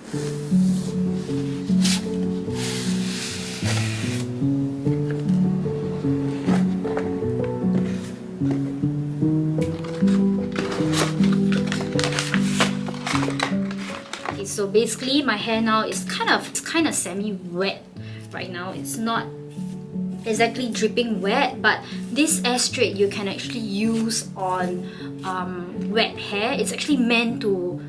So basically my hair now is kind of semi-wet right now. It's not exactly dripping wet, but this AirStraight you can actually use on wet hair. It's actually meant to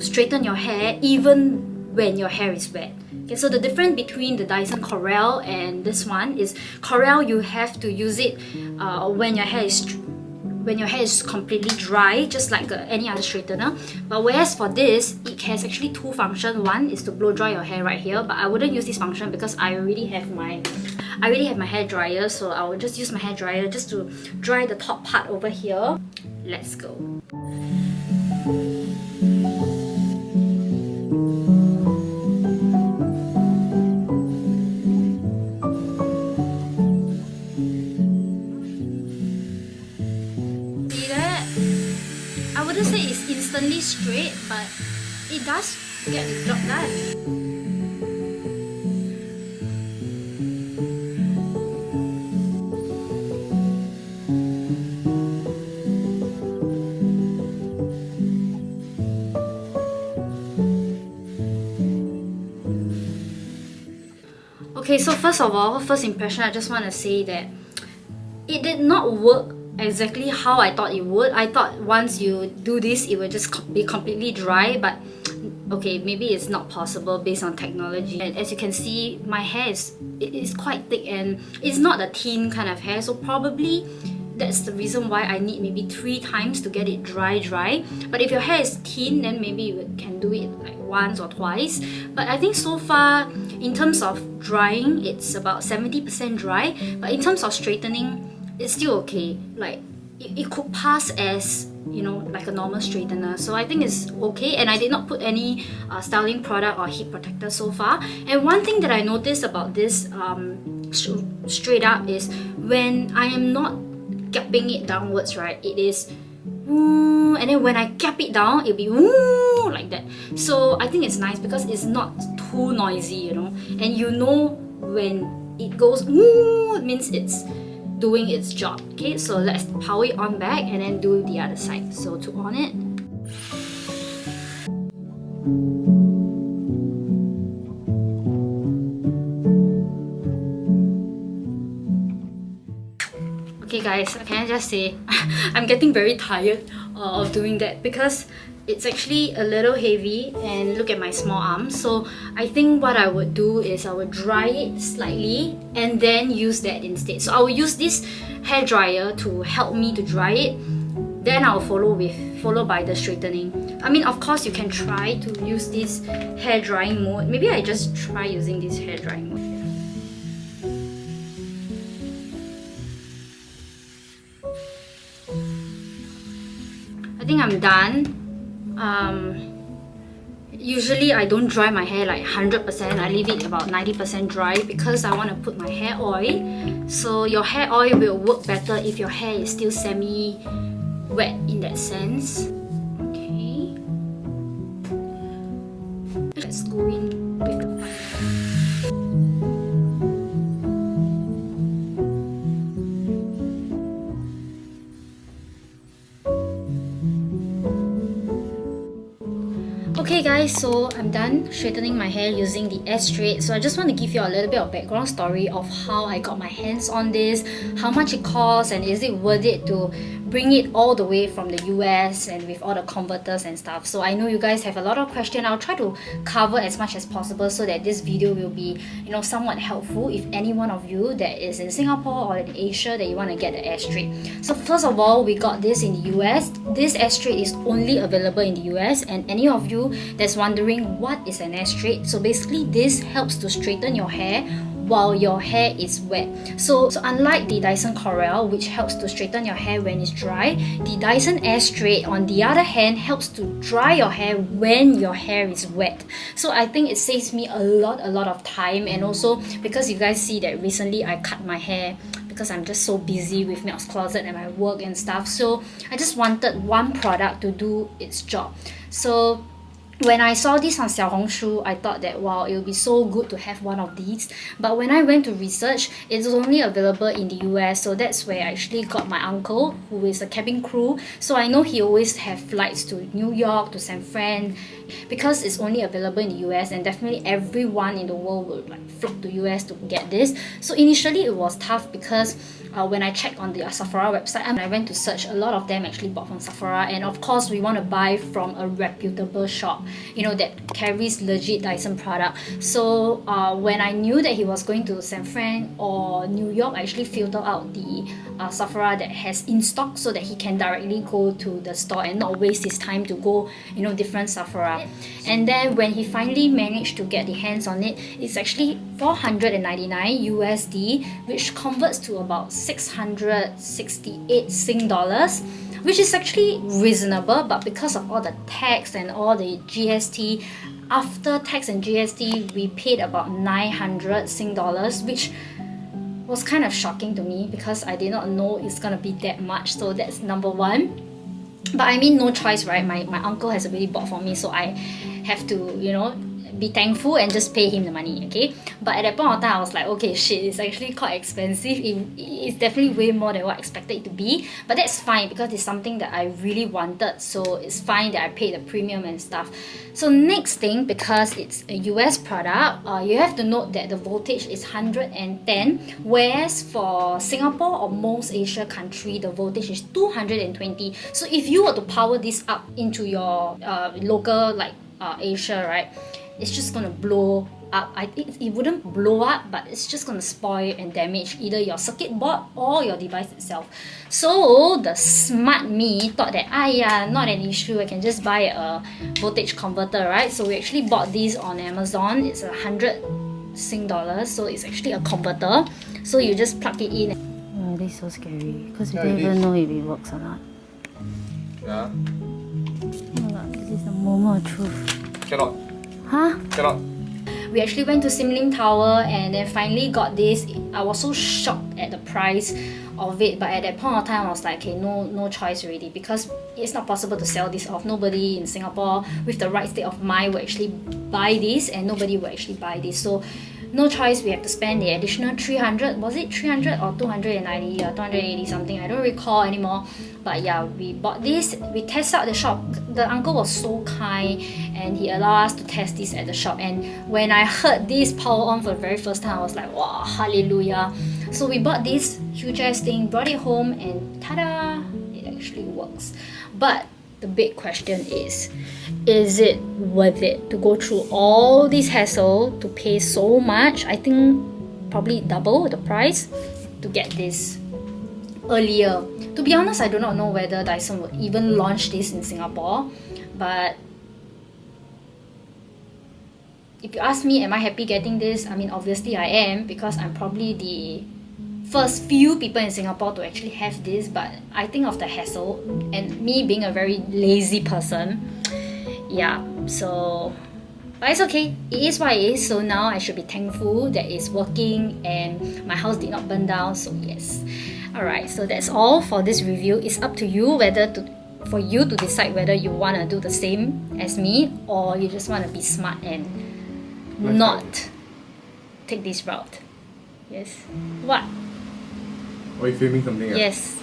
straighten your hair even when your hair is wet. Okay, so the difference between the Dyson Corel and this one is Corel you have to use it when your hair is completely dry, just like any other straightener. But whereas for this, it has actually two functions. One is to blow dry your hair right here, but I wouldn't use this function because I already have my hair dryer, so I will just use my hair dryer just to dry the top part over here. Let's go. I wouldn't say it's instantly straight, but it does get the job done. Okay, so first of all, first impression, I just want to say that it did not work exactly how I thought it would. I thought once you do this, it would just be completely dry, but okay, maybe it's not possible based on technology. And as you can see, my hair is quite thick and it's not a thin kind of hair, so probably that's the reason why I need maybe 3 times to get it dry. But if your hair is thin, then maybe you can do it like once or twice. But I think so far, in terms of drying, it's about 70% dry, but in terms of straightening, it's still okay. Like it could pass as, you know, like a normal straightener, so I think it's okay. And I did not put any styling product or heat protector so far. And one thing that I noticed about this straight up is when I am not gapping it downwards, right, it is and then when I gap it down, it'll be like that. So I think it's nice because it's not too noisy, you know, and you know when it goes it means it's doing its job. Okay, so let's power it on back and then do the other side. So to on it, okay guys, can I just say I'm getting very tired of doing that because it's actually a little heavy, and look at my small arms. So I think what I would do is I would dry it slightly and then use that instead. So I will use this hair dryer to help me to dry it, then I'll followed by the straightening. I mean, of course you can try to use this hair drying mode. Maybe I just try using this hair drying mode here. I think I'm done. Usually I don't dry my hair like 100%. I leave it about 90% dry because I want to put my hair oil. So your hair oil will work better if your hair is still semi-wet in that sense. Okay. Let's go in with the fire. Okay guys, so I'm done straightening my hair using the AirStraight. So I just want to give you a little bit of background story of how I got my hands on this, how much it costs, and is it worth it to bring it all the way from the US and with all the converters and stuff. So I know you guys have a lot of questions. I'll try to cover as much as possible so that this video will be, you know, somewhat helpful if any one of you that is in Singapore or in Asia that you want to get the AirStraight. So first of all, we got this in the US. This AirStraight is only available in the US, and any of you that's wondering what is an AirStraight, so basically this helps to straighten your hair while your hair is wet. So unlike the Dyson Corel, which helps to straighten your hair when it's dry, the Dyson AirStraight on the other hand helps to dry your hair when your hair is wet. So I think it saves me a lot of time, and also because you guys see that recently I cut my hair because I'm just so busy with Mel's Closet and my work and stuff. So I just wanted one product to do its job. So when I saw this on Xiaohongshu, I thought that wow, it would be so good to have one of these. But when I went to research, it's only available in the US. So that's where I actually got my uncle, who is a cabin crew. So I know he always have flights to New York, to San Fran, because it's only available in the US, and definitely everyone in the world would like flock to US to get this. So initially it was tough because when I checked on the Sephora website and I went to search, a lot of them actually bought from Sephora, and of course we want to buy from a reputable shop, you know, that carries legit Dyson product. So when I knew that he was going to San Fran or New York, I actually filtered out the Sephora that has in stock so that he can directly go to the store and not waste his time to go, you know, different Sephora. And then when he finally managed to get the hands on it, it's actually 499 USD, which converts to about 668 Sing dollars, which is actually reasonable. But because of all the tax and all the GST, after tax and GST, we paid about 900 Sing dollars, which was kind of shocking to me because I did not know it's gonna be that much. So that's number one. But I mean, no choice, right? My uncle has already bought for me, so I have to, you know, be thankful and just pay him the money, okay? But at that point of time, I was like, okay, shit, it's actually quite expensive. It's definitely way more than what I expected it to be. But that's fine because it's something that I really wanted, so it's fine that I paid the premium and stuff. So next thing, because it's a US product, you have to note that the voltage is 110, whereas for Singapore or most Asia country, the voltage is 220. So if you were to power this up into your local like Asia, right, it's just gonna blow up. It wouldn't blow up, but it's just gonna spoil and damage either your circuit board or your device itself. So the smart me thought that yeah, not an issue, I can just buy a voltage converter, right? So we actually bought these on Amazon. It's 100 Sing dollars, so it's actually a converter. So you just plug it in. Oh, this is so scary because we don't even know if it works or not. Yeah. Oh my god, this is the moment of truth. Cannot. Huh? Cannot. We actually went to Simling Tower and then finally got this. I was so shocked at the price of it, but at that point of time I was like, okay, no choice already, because it's not possible to sell this off. Nobody in Singapore with the right state of mind will actually buy this, and nobody will actually buy this. So no choice, we have to spend the additional 300, was it 300 or 290 or 280 something, I don't recall anymore. But yeah, we bought this. We tested out the shop. The uncle was so kind and he allowed us to test this at the shop. And when I heard this power on for the very first time, I was like, wow, hallelujah. So we bought this huge ass thing, brought it home, and ta-da, it actually works. But the big question is it worth it to go through all this hassle to pay so much? I think probably double the price to get this earlier. To be honest, I do not know whether Dyson would even launch this in Singapore, but if you ask me, am I happy getting this? I mean, obviously I am, because I'm probably the first few people in Singapore to actually have this. But I think of the hassle and me being a very lazy person, yeah, so but it's okay, it is what it is. So now I should be thankful that it's working and my house did not burn down, so yes. Alright, so that's all for this review. It's up to you for you to decide whether you want to do the same as me, or you just want to be smart and not take this route. Yes. What? Are you filming something? Yes.